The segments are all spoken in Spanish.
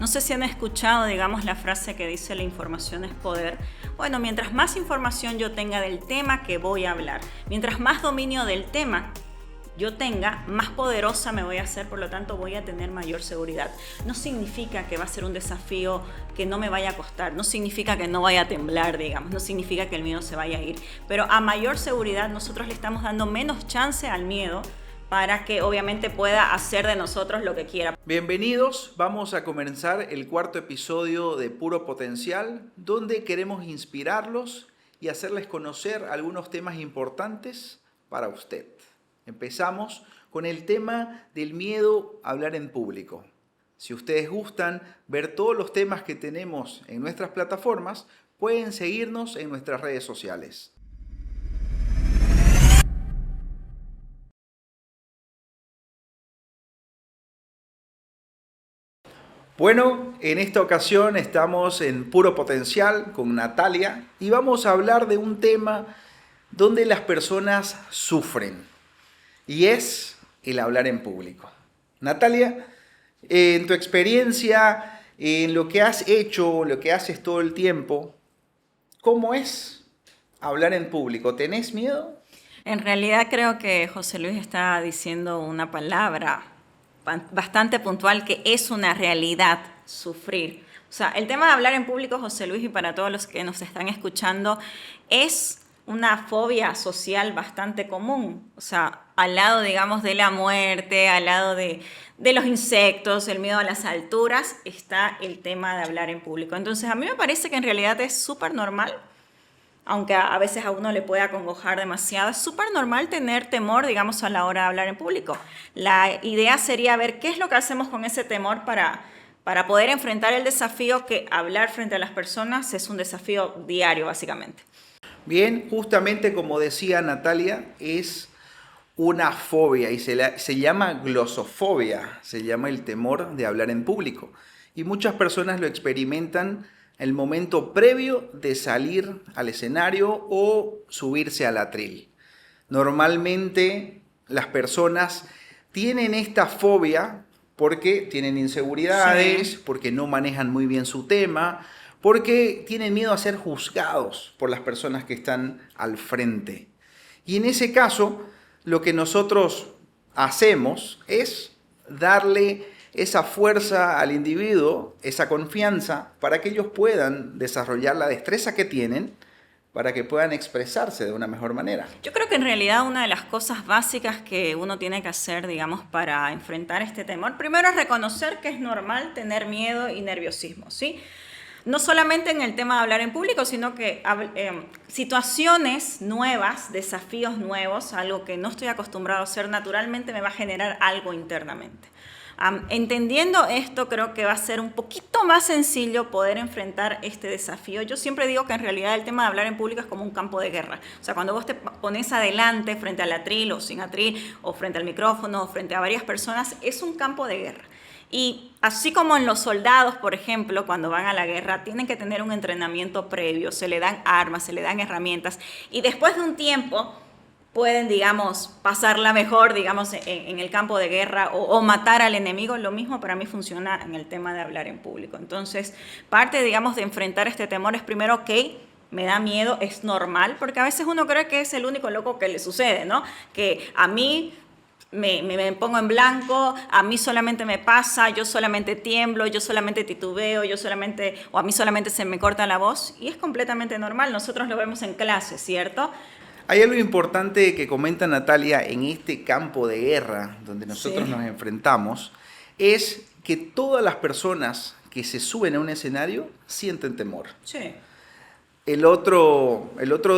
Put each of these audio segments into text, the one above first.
No sé si han escuchado, digamos, la frase que dice la información es poder. Bueno, mientras más información yo tenga del tema que voy a hablar, mientras más dominio del tema yo tenga, más poderosa me voy a hacer, por lo tanto voy a tener mayor seguridad. No significa que va a ser un desafío que no me vaya a costar, no significa que no vaya a temblar, digamos, no significa que el miedo se vaya a ir, pero a mayor seguridad nosotros le estamos dando menos chance al miedo para que obviamente pueda hacer de nosotros lo que quiera. Bienvenidos, vamos a comenzar el cuarto episodio de Puro Potencial, donde queremos inspirarlos y hacerles conocer algunos temas importantes para usted. Empezamos con el tema del miedo a hablar en público. Si ustedes gustan ver todos los temas que tenemos en nuestras plataformas, pueden seguirnos en nuestras redes sociales. Bueno, en esta ocasión estamos en Puro Potencial con Natalia y vamos a hablar de un tema donde las personas sufren y es el hablar en público. Natalia, en tu experiencia, en lo que has hecho, lo que haces todo el tiempo, ¿cómo es hablar en público? ¿Tenés miedo? En realidad creo que José Luis está diciendo una palabra bastante puntual que es una realidad, sufrir. O sea, el tema de hablar en público, José Luis, y para todos los que nos están escuchando, es una fobia social bastante común. O sea, al lado, digamos, de la muerte, al lado de los insectos, el miedo a las alturas, está el tema de hablar en público. Entonces, a mí me parece que en realidad es súper normal, aunque a veces a uno le puede acongojar demasiado, es súper normal tener temor, digamos, a la hora de hablar en público. La idea sería ver qué es lo que hacemos con ese temor para poder enfrentar el desafío que hablar frente a las personas es un desafío diario, básicamente. Bien, justamente como decía Natalia, es una fobia y se llama glosofobia, se llama el temor de hablar en público. Y muchas personas lo experimentan el momento previo de salir al escenario o subirse al atril. Normalmente las personas tienen esta fobia porque tienen inseguridades, Sí. porque no manejan muy bien su tema, porque tienen miedo a ser juzgados por las personas que están al frente. Y en ese caso, lo que nosotros hacemos es darle esa fuerza al individuo, esa confianza, para que ellos puedan desarrollar la destreza que tienen, para que puedan expresarse de una mejor manera. Yo creo que en realidad una de las cosas básicas que uno tiene que hacer, digamos, para enfrentar este temor, primero es reconocer que es normal tener miedo y nerviosismo, ¿sí? No solamente en el tema de hablar en público, sino que situaciones nuevas, desafíos nuevos, algo que no estoy acostumbrado a hacer naturalmente, me va a generar algo internamente. Entendiendo esto, creo que va a ser un poquito más sencillo poder enfrentar este desafío. Yo siempre digo que en realidad el tema de hablar en público es como un campo de guerra. O sea, cuando vos te pones adelante frente al atril o sin atril, o frente al micrófono, o frente a varias personas, es un campo de guerra. Y así como en los soldados, por ejemplo, cuando van a la guerra, tienen que tener un entrenamiento previo, se le dan armas, se le dan herramientas, y después de un tiempo pueden, digamos, pasarla mejor, digamos, en el campo de guerra o matar al enemigo. Lo mismo para mí funciona en el tema de hablar en público. Entonces, parte, digamos, de enfrentar este temor es primero, ok, me da miedo, es normal, porque a veces uno cree que es el único loco que le sucede, ¿no? Que a mí me pongo en blanco, a mí solamente me pasa, yo solamente tiemblo, yo solamente titubeo, o a mí solamente se me corta la voz, y es completamente normal. Nosotros lo vemos en clase, ¿cierto? Hay algo importante que comenta Natalia en este campo de guerra donde nosotros nos enfrentamos, es que todas las personas que se suben a un escenario sienten temor. Sí. El otro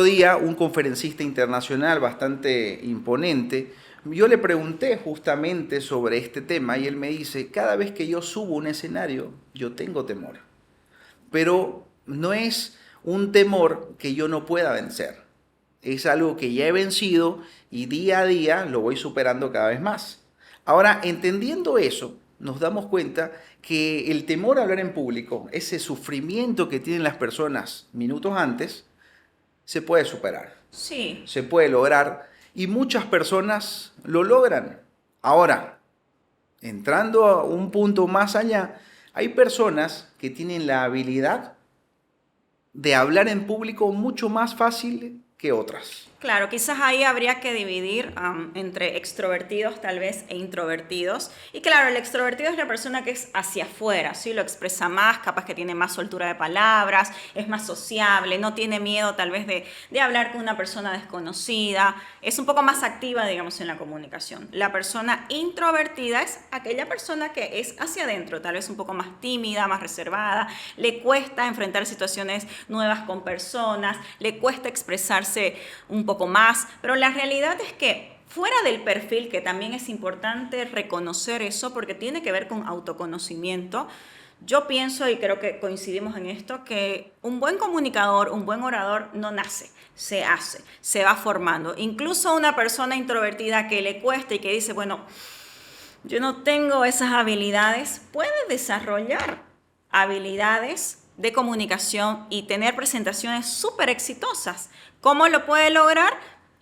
día, un conferencista internacional bastante imponente, yo le pregunté justamente sobre este tema y él me dice, cada vez que yo subo a un escenario, yo tengo temor. Pero no es un temor que yo no pueda vencer. Es algo que ya he vencido y día a día lo voy superando cada vez más. Ahora, entendiendo eso, nos damos cuenta que el temor a hablar en público, ese sufrimiento que tienen las personas minutos antes, se puede superar. Sí. Se puede lograr y muchas personas lo logran. Ahora, entrando a un punto más allá, Hay personas que tienen la habilidad de hablar en público mucho más fácil que otras. Claro, quizás ahí habría que dividir entre extrovertidos tal vez e introvertidos. Y claro, el extrovertido es la persona que es hacia afuera, ¿sí? Lo expresa más, capaz que tiene más soltura de palabras, es más sociable, no tiene miedo tal vez de hablar con una persona desconocida, es un poco más activa, digamos, en la comunicación. La persona introvertida es aquella persona que es hacia adentro, tal vez un poco más tímida, más reservada, le cuesta enfrentar situaciones nuevas con personas, le cuesta expresarse un poco más, pero la realidad es que fuera del perfil, que también es importante reconocer eso porque tiene que ver con autoconocimiento, yo pienso, y creo que coincidimos en esto, que un buen comunicador, un buen orador no nace, se hace, se va formando. Incluso una persona introvertida que le cuesta y que dice, bueno, yo no tengo esas habilidades, puede desarrollar habilidades de comunicación y tener presentaciones súper exitosas. ¿Cómo lo puede lograr?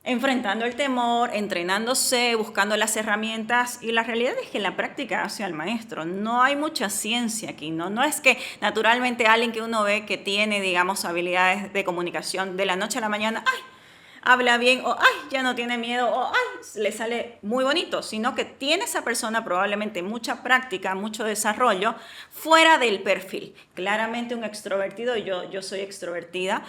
Enfrentando el temor, entrenándose, buscando las herramientas, y la realidad es que la práctica hace al maestro. No hay mucha ciencia aquí, ¿no? No es que naturalmente alguien que uno ve que tiene, digamos, habilidades de comunicación de la noche a la mañana, ¡ay! Habla bien, o ¡ay! Ya no tiene miedo, o ¡ay! Le sale muy bonito, sino que tiene esa persona probablemente mucha práctica, mucho desarrollo fuera del perfil. Claramente un extrovertido, yo soy extrovertida,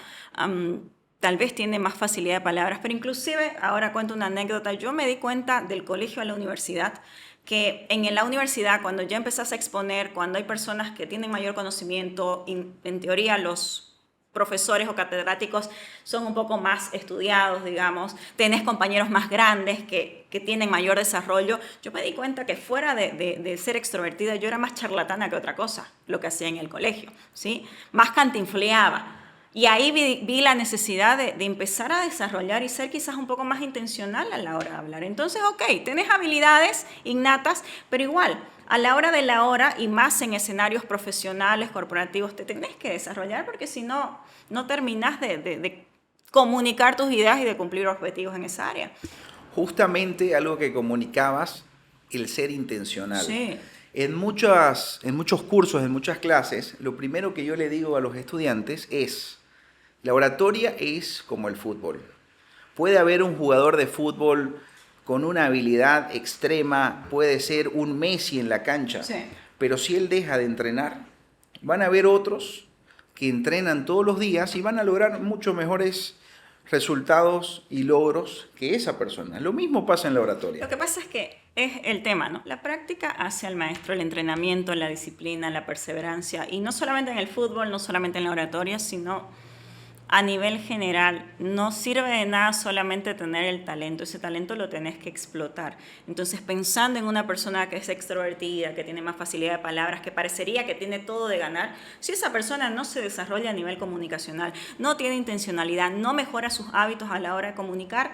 tal vez tiene más facilidad de palabras, pero inclusive, ahora cuento una anécdota, yo me di cuenta del colegio a la universidad, que en la universidad, cuando ya empezás a exponer, cuando hay personas que tienen mayor conocimiento, en teoría los profesores o catedráticos son un poco más estudiados, digamos, tenés compañeros más grandes que tienen mayor desarrollo, yo me di cuenta que fuera de ser extrovertida, yo era más charlatana que otra cosa, lo que hacía en el colegio, ¿sí? Más cantinfleaba. Y ahí vi la necesidad de empezar a desarrollar y ser quizás un poco más intencional a la hora de hablar. Entonces, ok, tenés habilidades innatas, pero igual, a la hora de la hora y más en escenarios profesionales, corporativos, te tenés que desarrollar porque si no, no terminás de comunicar tus ideas y de cumplir objetivos en esa área. Justamente algo que comunicabas, el ser intencional. Sí. En muchos cursos, en muchas clases, lo primero que yo le digo a los estudiantes es: la oratoria es como el fútbol. Puede haber un jugador de fútbol con una habilidad extrema, puede ser un Messi en la cancha, Sí. pero si él deja de entrenar, van a haber otros que entrenan todos los días y van a lograr mucho mejores resultados y logros que esa persona. Lo mismo pasa en la oratoria. Lo que pasa es que es el tema, ¿no? La práctica hace al maestro, el entrenamiento, la disciplina, la perseverancia, y no solamente en el fútbol, no solamente en la oratoria, sino a nivel general. No sirve de nada solamente tener el talento, ese talento lo tenés que explotar. Entonces, pensando en una persona que es extrovertida, que tiene más facilidad de palabras, que parecería que tiene todo de ganar, si esa persona no se desarrolla a nivel comunicacional, no tiene intencionalidad, no mejora sus hábitos a la hora de comunicar,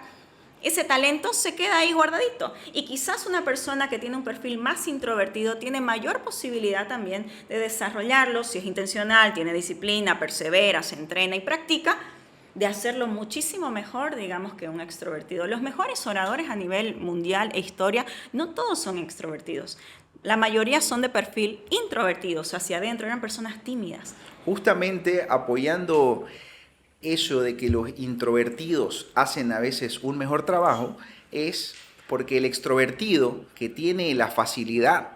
ese talento se queda ahí guardadito. Y quizás una persona que tiene un perfil más introvertido tiene mayor posibilidad también de desarrollarlo, si es intencional, tiene disciplina, persevera, se entrena y practica, de hacerlo muchísimo mejor, digamos, que un extrovertido. Los mejores oradores a nivel mundial e historia, no todos son extrovertidos. La mayoría son de perfil introvertido, o sea, hacia adentro, eran personas tímidas. Justamente apoyando eso de que los introvertidos hacen a veces un mejor trabajo, es porque el extrovertido que tiene la facilidad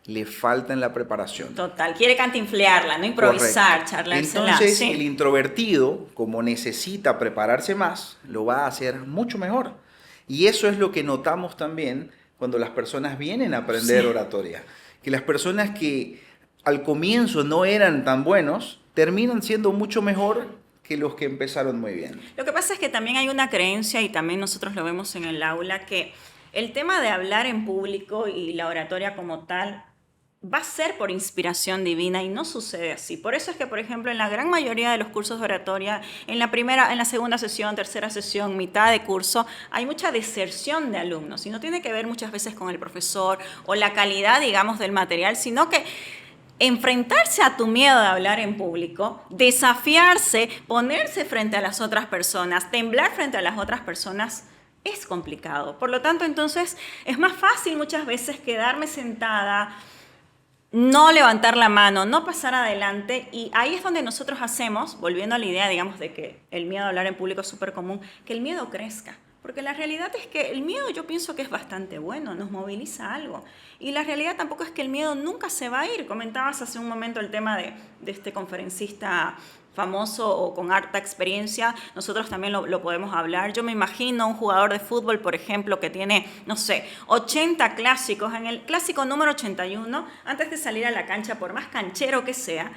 le falta en la preparación. Total, quiere cantinflearla, no improvisar, charlársela. Entonces, sí. El introvertido, como necesita prepararse más, lo va a hacer mucho mejor. Y eso es lo que notamos también cuando las personas vienen a aprender oratoria. Que las personas que al comienzo no eran tan buenos, terminan siendo mucho mejor que los que empezaron muy bien. Lo que pasa es que también hay una creencia, y también nosotros lo vemos en el aula, que el tema de hablar en público y la oratoria como tal va a ser por inspiración divina, y no sucede así. Por eso es que, por ejemplo, en la gran mayoría de los cursos de oratoria, en la segunda sesión, tercera sesión, mitad de curso, hay mucha deserción de alumnos, y no tiene que ver muchas veces con el profesor o la calidad, digamos, del material, sino que enfrentarse a tu miedo de hablar en público, desafiarse, ponerse frente a las otras personas, temblar frente a las otras personas, es complicado. Por lo tanto, entonces, es más fácil muchas veces quedarme sentada, no levantar la mano, no pasar adelante, y ahí es donde nosotros hacemos, volviendo a la idea, digamos, de que el miedo a hablar en público es súper común, que el miedo crezca. Porque la realidad es que el miedo yo pienso que es bastante bueno, nos moviliza algo. Y la realidad tampoco es que el miedo nunca se va a ir. Comentabas hace un momento el tema de este conferencista famoso o con harta experiencia, nosotros también lo podemos hablar. Yo me imagino un jugador de fútbol, por ejemplo, que tiene, no sé, 80 clásicos, en el clásico número 81, antes de salir a la cancha, por más canchero que sea,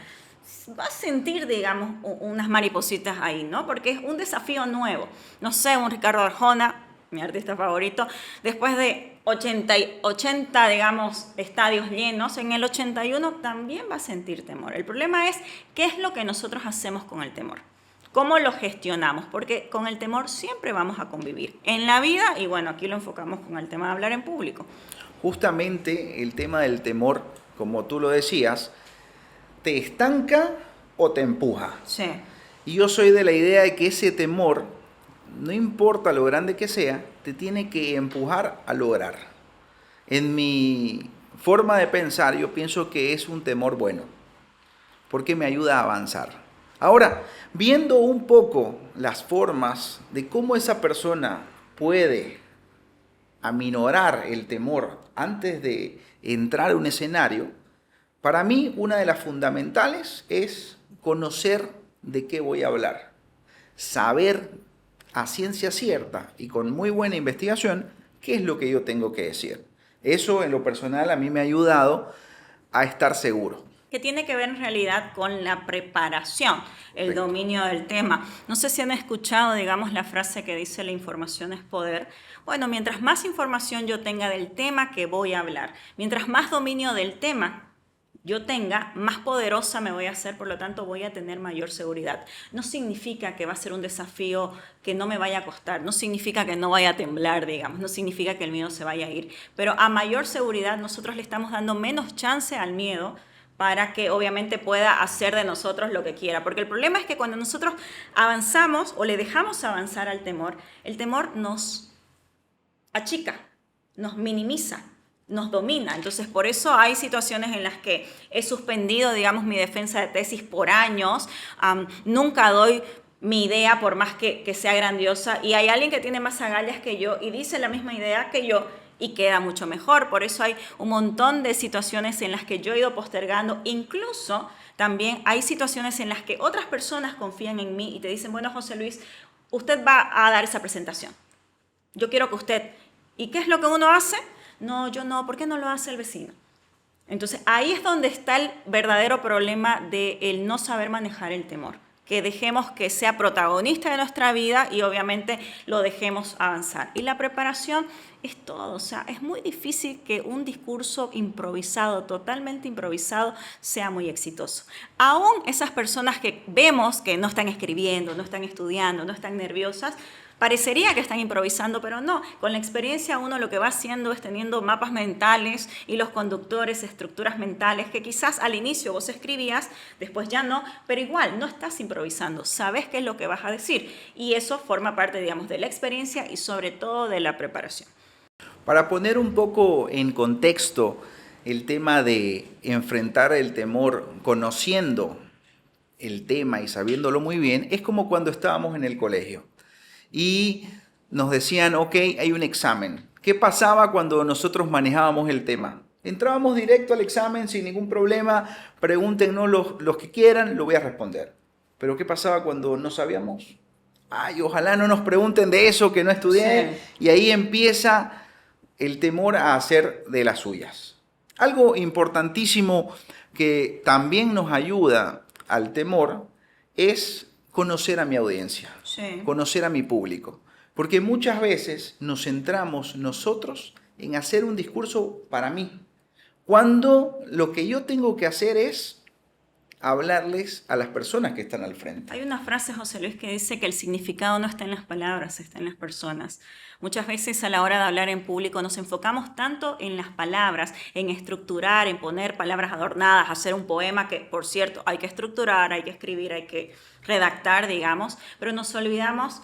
va a sentir, digamos, unas maripositas ahí, ¿no? Porque es un desafío nuevo. No sé, un Ricardo Arjona, mi artista favorito, después de 80, digamos, estadios llenos, en el 81 también va a sentir temor. El problema es qué es lo que nosotros hacemos con el temor. ¿Cómo lo gestionamos? Porque con el temor siempre vamos a convivir en la vida y bueno, aquí lo enfocamos con el tema de hablar en público. Justamente el tema del temor, como tú lo decías, ¿te estanca o te empuja? Sí. Y yo soy de la idea de que ese temor, no importa lo grande que sea, te tiene que empujar a lograr. En mi forma de pensar, yo pienso que es un temor bueno, porque me ayuda a avanzar. Ahora, viendo un poco las formas de cómo esa persona puede aminorar el temor antes de entrar a un escenario, para mí una de las fundamentales es conocer de qué voy a hablar, saber a ciencia cierta y con muy buena investigación qué es lo que yo tengo que decir. Eso en lo personal a mí me ha ayudado a estar seguro. Que tiene que ver en realidad con la preparación, el dominio del tema. No sé si han escuchado, digamos, la frase que dice la información es poder. Bueno, mientras más información yo tenga del tema que voy a hablar, mientras más dominio del tema yo tenga, más poderosa me voy a hacer, por lo tanto voy a tener mayor seguridad. No significa que va a ser un desafío que no me vaya a costar, no significa que no vaya a temblar, digamos, no significa que el miedo se vaya a ir, pero a mayor seguridad nosotros le estamos dando menos chance al miedo para que obviamente pueda hacer de nosotros lo que quiera. Porque el problema es que cuando nosotros avanzamos o le dejamos avanzar al temor, el temor nos achica, nos minimiza, nos domina. Entonces, por eso hay situaciones en las que he suspendido, digamos, mi defensa de tesis por años, nunca doy mi idea por más que sea grandiosa, y hay alguien que tiene más agallas que yo y dice la misma idea que yo, y queda mucho mejor. Por eso hay un montón de situaciones en las que yo he ido postergando. Incluso también hay situaciones en las que otras personas confían en mí y te dicen, bueno, José Luis, usted va a dar esa presentación. Yo quiero que usted... ¿Y qué es lo que uno hace? No, yo no. ¿Por qué no lo hace el vecino? Entonces ahí es donde está el verdadero problema de el no saber manejar el temor. Que dejemos que sea protagonista de nuestra vida y obviamente lo dejemos avanzar. Y la preparación es todo, o sea, es muy difícil que un discurso improvisado, totalmente improvisado, sea muy exitoso. Aún esas personas que vemos que no están escribiendo, no están estudiando, no están nerviosas, parecería que están improvisando, pero no. Con la experiencia uno lo que va haciendo es teniendo mapas mentales y los conductores, estructuras mentales que quizás al inicio vos escribías, después ya no, pero igual no estás improvisando, sabes qué es lo que vas a decir y eso forma parte, digamos, de la experiencia y sobre todo de la preparación. Para poner un poco en contexto el tema de enfrentar el temor conociendo el tema y sabiéndolo muy bien, es como cuando estábamos en el colegio y nos decían, ok, hay un examen. ¿Qué pasaba cuando nosotros manejábamos el tema? Entrábamos directo al examen sin ningún problema, pregúntenos los que quieran, lo voy a responder. Pero ¿qué pasaba cuando no sabíamos? Ay, ojalá no nos pregunten de eso que no estudié. Sí. Y ahí empieza el temor a hacer de las suyas. Algo importantísimo que también nos ayuda al temor es conocer a mi audiencia, sí, conocer a mi público. Porque muchas veces nos centramos nosotros en hacer un discurso para mí, cuando lo que yo tengo que hacer es hablarles a las personas que están al frente. Hay una frase, José Luis, que dice que el significado no está en las palabras, está en las personas. Muchas veces a la hora de hablar en público nos enfocamos tanto en las palabras, en estructurar, en poner palabras adornadas, hacer un poema que, por cierto, hay que estructurar, hay que escribir, hay que redactar, digamos, pero nos olvidamos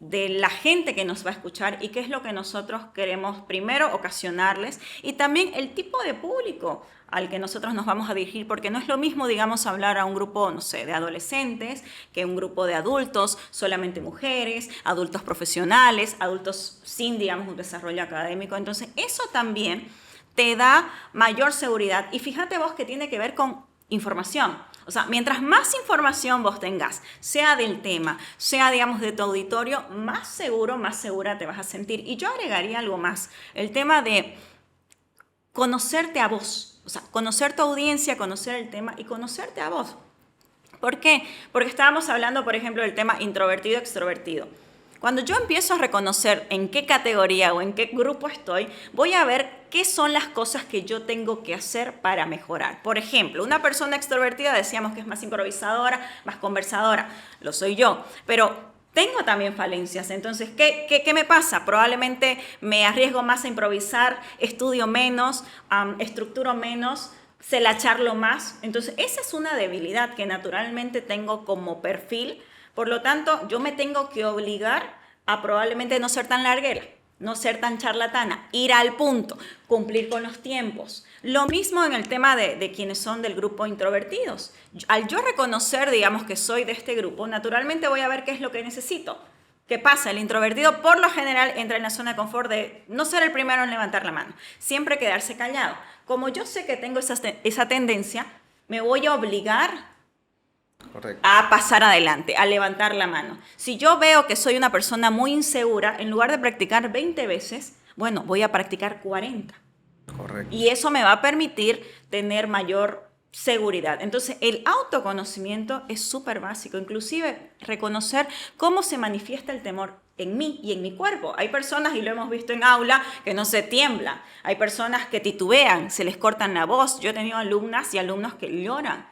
de la gente que nos va a escuchar y qué es lo que nosotros queremos primero ocasionarles y también el tipo de público al que nosotros nos vamos a dirigir, porque no es lo mismo, digamos, hablar a un grupo, no sé, de adolescentes, que un grupo de adultos, solamente mujeres, adultos profesionales, adultos sin, digamos, un desarrollo académico. Entonces, eso también te da mayor seguridad. Y fíjate vos que tiene que ver con información. O sea, mientras más información vos tengas, sea del tema, sea, digamos, de tu auditorio, más seguro, más segura te vas a sentir. Y yo agregaría algo más, el tema de conocerte a vos, o sea, conocer tu audiencia, conocer el tema y conocerte a vos. ¿Por qué? Porque estábamos hablando, por ejemplo, del tema introvertido-extrovertido. Cuando yo empiezo a reconocer en qué categoría o en qué grupo estoy, voy a ver qué son las cosas que yo tengo que hacer para mejorar. Por ejemplo, una persona extrovertida decíamos que es más improvisadora, más conversadora. Lo soy yo, pero tengo también falencias. Entonces, ¿qué me pasa? Probablemente me arriesgo más a improvisar, estudio menos, estructuro menos, sé la charlo más. Entonces, esa es una debilidad que naturalmente tengo como perfil. Por lo tanto, yo me tengo que obligar a probablemente no ser tan larguera, no ser tan charlatana, ir al punto, cumplir con los tiempos. Lo mismo en el tema de quienes son del grupo introvertidos. Al yo reconocer, digamos, que soy de este grupo, naturalmente voy a ver qué es lo que necesito. ¿Qué pasa? El introvertido por lo general entra en la zona de confort de no ser el primero en levantar la mano, siempre quedarse callado. Como yo sé que tengo esa tendencia, me voy a obligar a pasar adelante, a levantar la mano. Si yo veo que soy una persona muy insegura, en lugar de practicar 20 veces, bueno, voy a practicar 40. Correcto. Y eso me va a permitir tener mayor seguridad. Entonces, el autoconocimiento es súper básico, inclusive reconocer cómo se manifiesta el temor en mí y en mi cuerpo. Hay personas, y lo hemos visto en aula, que no se tiemblan. Hay personas que titubean, se les cortan la voz. Yo he tenido alumnas y alumnos que lloran,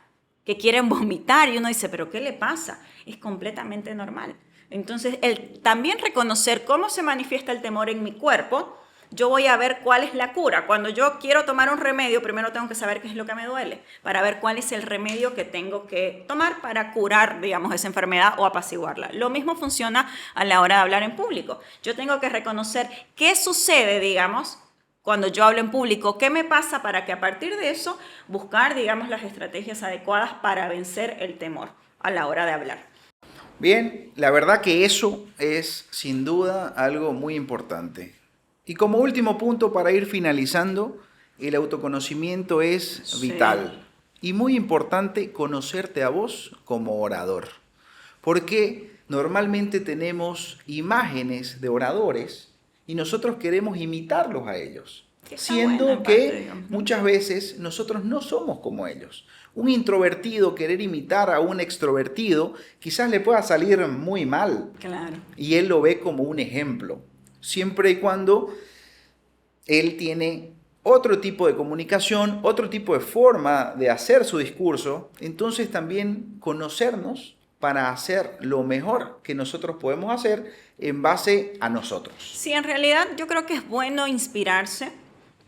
que quieren vomitar, y uno dice, ¿pero qué le pasa? Es completamente normal. Entonces, el también reconocer cómo se manifiesta el temor en mi cuerpo, yo voy a ver cuál es la cura. Cuando yo quiero tomar un remedio, primero tengo que saber qué es lo que me duele, para ver cuál es el remedio que tengo que tomar para curar, digamos, esa enfermedad o apaciguarla. Lo mismo funciona a la hora de hablar en público. Yo tengo que reconocer qué sucede, digamos, cuando yo hablo en público, qué me pasa para que a partir de eso buscar, digamos, las estrategias adecuadas para vencer el temor a la hora de hablar. Bien, la verdad que eso es sin duda algo muy importante. Y como último punto para ir finalizando, el autoconocimiento es vital y muy importante conocerte a vos como orador. Porque normalmente tenemos imágenes de oradores y nosotros queremos imitarlos a ellos, siendo que muchas veces nosotros no somos como ellos. Un introvertido querer imitar a un extrovertido quizás le pueda salir muy mal. Claro. Y él lo ve como un ejemplo, siempre y cuando él tiene otro tipo de comunicación, otro tipo de forma de hacer su discurso. Entonces también conocernos para hacer lo mejor que nosotros podemos hacer en base a nosotros. Sí, en realidad yo creo que es bueno inspirarse,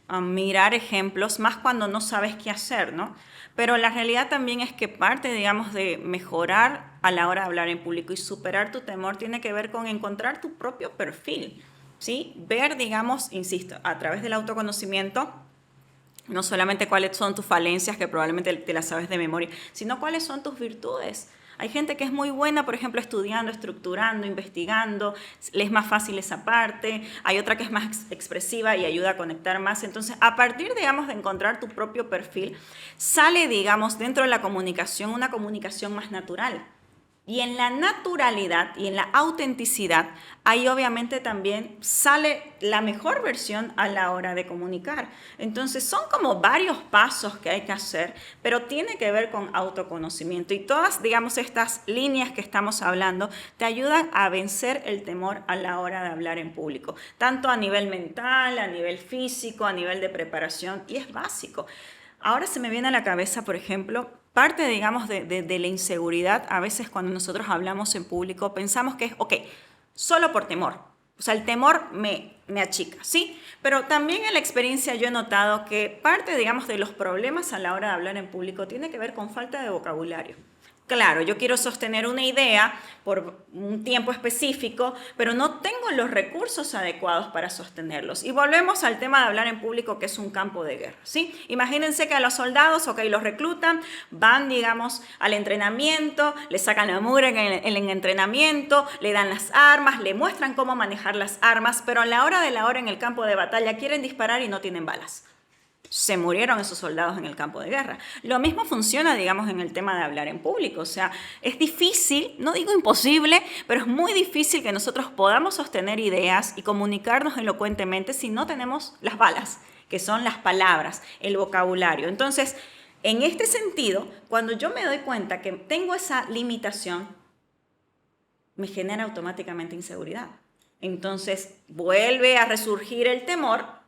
a mirar ejemplos, más cuando no sabes qué hacer, ¿no? Pero la realidad también es que parte, digamos, de mejorar a la hora de hablar en público y superar tu temor tiene que ver con encontrar tu propio perfil, ¿sí? Ver, digamos, insisto, a través del autoconocimiento, no solamente cuáles son tus falencias, que probablemente te las sabes de memoria, sino cuáles son tus virtudes. Hay gente que es muy buena, por ejemplo, estudiando, estructurando, investigando, le es más fácil esa parte. Hay otra que es más expresiva y ayuda a conectar más. Entonces, a partir, digamos, de encontrar tu propio perfil, sale, digamos, dentro de la comunicación, una comunicación más natural. Y en la naturalidad y en la autenticidad, ahí obviamente también sale la mejor versión a la hora de comunicar. Entonces son como varios pasos que hay que hacer, pero tiene que ver con autoconocimiento. Y todas, digamos, estas líneas que estamos hablando te ayudan a vencer el temor a la hora de hablar en público, tanto a nivel mental, a nivel físico, a nivel de preparación, y es básico. Ahora se me viene a la cabeza, por ejemplo, parte, digamos, de la inseguridad. A veces cuando nosotros hablamos en público pensamos que es, ok, solo por temor. O sea, el temor me achica, ¿sí? Pero también en la experiencia yo he notado que parte, digamos, de los problemas a la hora de hablar en público tiene que ver con falta de vocabulario. Claro, yo quiero sostener una idea por un tiempo específico, pero no tengo los recursos adecuados para sostenerlos. Y volvemos al tema de hablar en público, que es un campo de guerra, ¿sí? Imagínense que a los soldados, los reclutan, van, digamos, al entrenamiento, le sacan la mugre en el entrenamiento, le dan las armas, le muestran cómo manejar las armas, pero a la hora de la hora en el campo de batalla quieren disparar y no tienen balas. Se murieron esos soldados en el campo de guerra. Lo mismo funciona, digamos, en el tema de hablar en público. O sea, es difícil, no digo imposible, pero es muy difícil que nosotros podamos sostener ideas y comunicarnos elocuentemente si no tenemos las balas, que son las palabras, el vocabulario. Entonces, en este sentido, cuando yo me doy cuenta que tengo esa limitación, me genera automáticamente inseguridad. Entonces, vuelve a resurgir el temor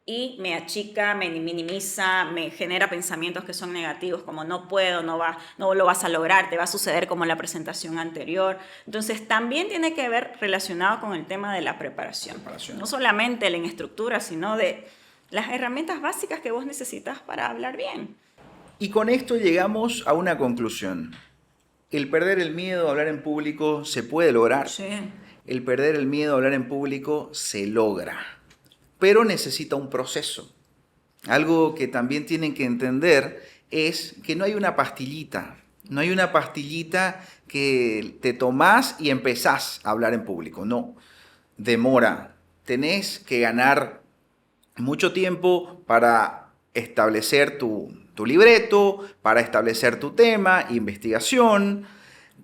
y me achica, me minimiza, me genera pensamientos que son negativos, como no puedo, no lo vas a lograr, te va a suceder como en la presentación anterior. Entonces, también tiene que ver relacionado con el tema de la preparación. No solamente en estructura, sino de las herramientas básicas que vos necesitas para hablar bien. Y con esto llegamos a una conclusión. El perder el miedo a hablar en público se puede lograr. Sí. El perder el miedo a hablar en público se logra. Pero necesita un proceso. Algo que también tienen que entender es que no hay una pastillita. No hay una pastillita que te tomás y empezás a hablar en público. No, demora. Tenés que ganar mucho tiempo para establecer tu libreto, para establecer tu tema, investigación,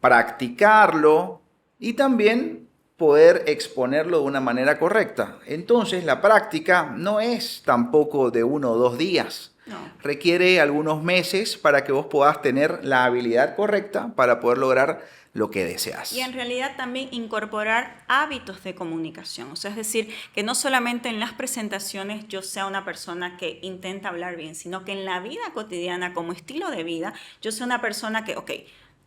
practicarlo y también poder exponerlo de una manera correcta. Entonces, la práctica no es tampoco de 1 o 2 días. No. Requiere algunos meses para que vos puedas tener la habilidad correcta para poder lograr lo que deseas. Y en realidad también incorporar hábitos de comunicación. O sea, es decir, que no solamente en las presentaciones yo sea una persona que intenta hablar bien, sino que en la vida cotidiana, como estilo de vida, yo sea una persona que,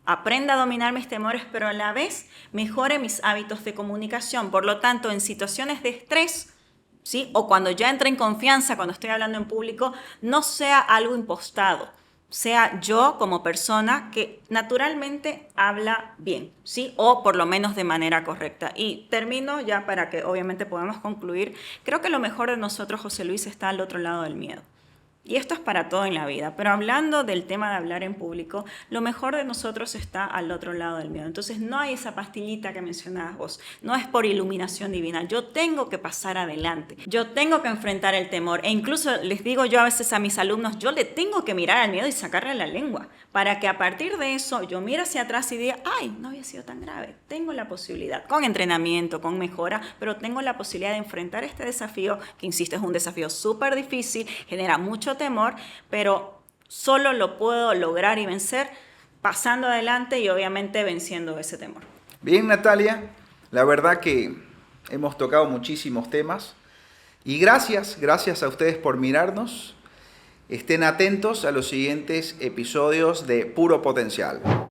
aprenda a dominar mis temores, pero a la vez mejore mis hábitos de comunicación. Por lo tanto, en situaciones de estrés, ¿sí? O cuando ya entre en confianza, cuando estoy hablando en público, no sea algo impostado. Sea yo como persona que naturalmente habla bien, ¿sí? O por lo menos de manera correcta. Y termino ya para que obviamente podamos concluir. Creo que lo mejor de nosotros, José Luis, está al otro lado del miedo. Y esto es para todo en la vida, pero hablando del tema de hablar en público, lo mejor de nosotros está al otro lado del miedo. Entonces no hay esa pastillita que mencionabas vos, no es por iluminación divina, yo tengo que pasar adelante, yo tengo que enfrentar el temor e incluso les digo yo a veces a mis alumnos, yo le tengo que mirar al miedo y sacarle la lengua para que a partir de eso yo mire hacia atrás y diga, ay, no había sido tan grave, tengo la posibilidad, con entrenamiento, con mejora, pero tengo la posibilidad de enfrentar este desafío, que insisto es un desafío súper difícil, genera mucho temor, pero solo lo puedo lograr y vencer pasando adelante y obviamente venciendo ese temor. Bien, Natalia, la verdad que hemos tocado muchísimos temas y gracias a ustedes por mirarnos. Estén atentos a los siguientes episodios de Puro Potencial.